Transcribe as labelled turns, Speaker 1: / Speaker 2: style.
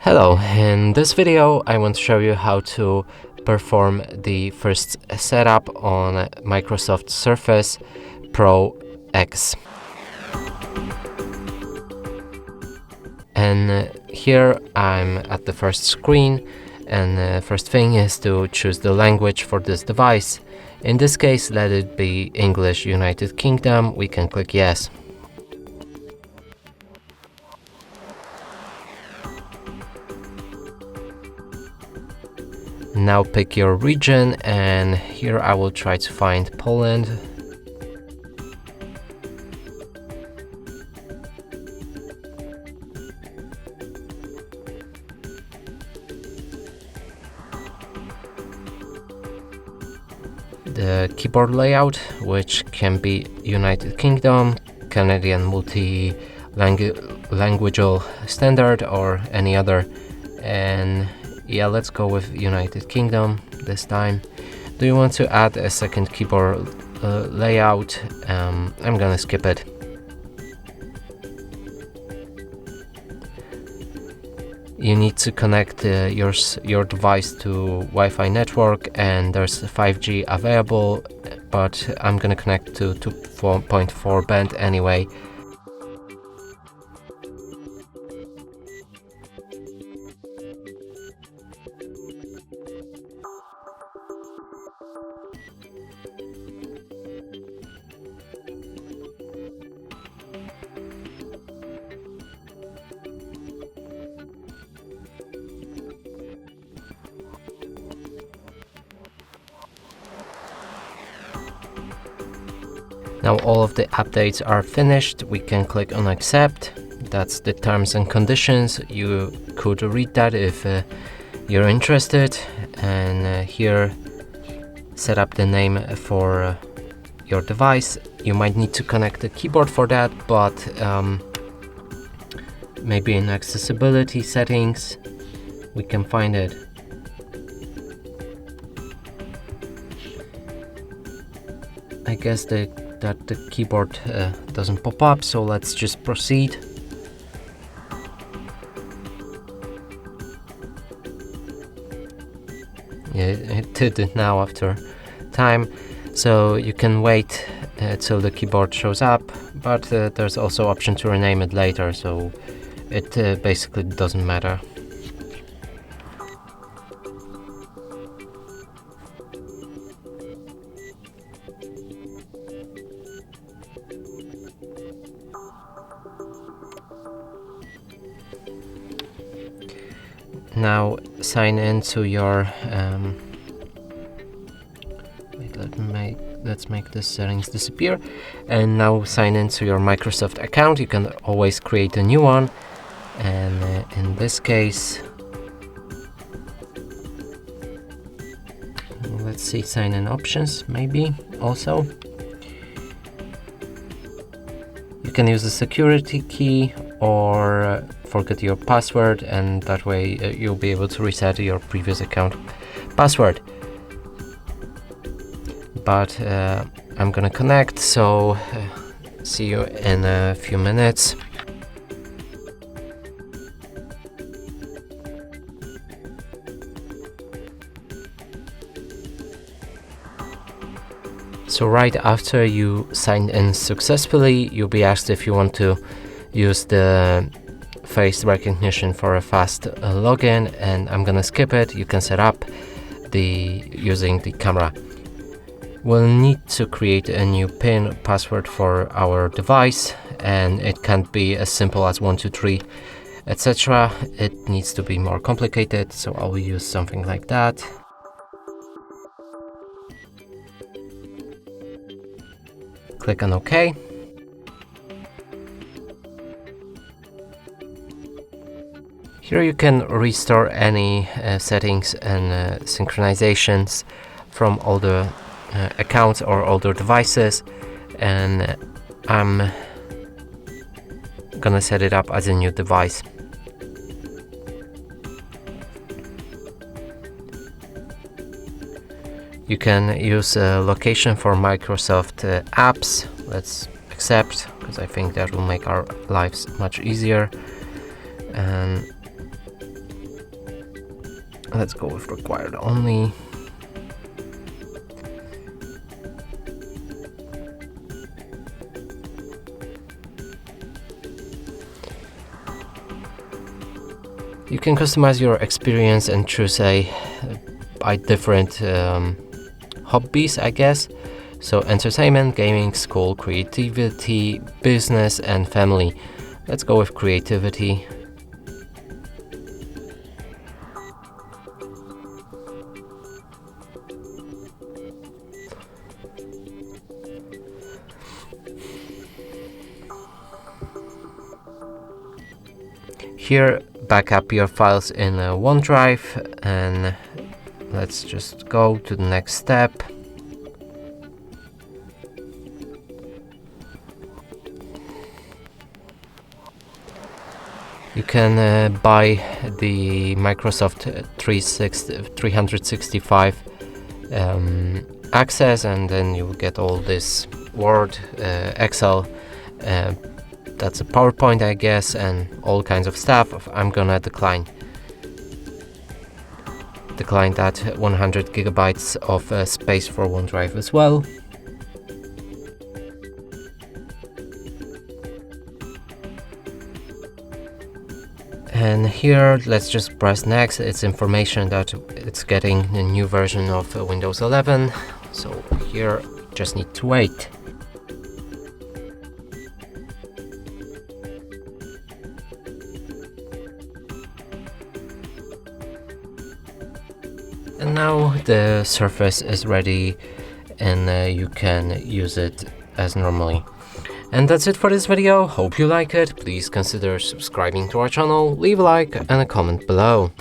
Speaker 1: Hello, in this video I want to show you how to perform the first setup on Microsoft Surface Pro X. And here I'm at the first screen, and the first thing is to choose the language for this device. In this case, let it be English United Kingdom. We can click yes. Now pick your region, and here I will try to find Poland. The keyboard layout, which can be United Kingdom, Canadian multi-languageal standard, or any other. And yeah, let's go with United Kingdom this time. Do you want to add a second keyboard layout? I'm gonna skip it. You need to connect your device to Wi-Fi network, and there's 5G available, but I'm gonna connect to 2.4 band anyway. Now all of the updates are finished. We can click on accept. That's the terms and conditions. You could read that if you're interested, and here set up the name for your device. You might need to connect the keyboard for that, but maybe in accessibility settings we can find it. I guess that the keyboard doesn't pop up, so let's just proceed. Yeah, it did it now after time, so you can wait till the keyboard shows up, but there's also option to rename it later, so it basically doesn't matter. Now sign into your let's make the settings disappear, and now sign into your Microsoft account. You can always create a new one, and in this case, let's see, sign in options maybe also. You can use the security key or forget your password, and that way you'll be able to reset your previous account password. But I'm gonna connect, so see you in a few minutes. So right after you signed in successfully, you'll be asked if you want to use the face recognition for a fast login, and I'm gonna skip it. You can set up using the camera. We'll need to create a new PIN password for our device, and it can't be as simple as 1, 2, 3, etc. It needs to be more complicated, so I will use something like that. Click on OK. Here you can restore any settings and synchronizations from older accounts or older devices, and I'm gonna set it up as a new device. You can use a location for Microsoft apps. Let's accept, because I think that will make our lives much easier. And Let's go with required only. You can customize your experience and choose by different hobbies, I guess. So entertainment, gaming, school, creativity, business, and family. Let's go with creativity. Here, back up your files in OneDrive, and let's just go to the next step. You can buy the Microsoft 365 access, and then you will get all this Word, Excel, that's a PowerPoint, I guess, and all kinds of stuff. I'm gonna decline that 100 gigabytes of space for OneDrive as well. And here, let's just press next. It's information that it's getting a new version of Windows 11. So here, just need to wait. And now the surface is ready, and you can use it as normally. And that's it for this video. Hope you like it. Please consider subscribing to our channel, leave a like and a comment below.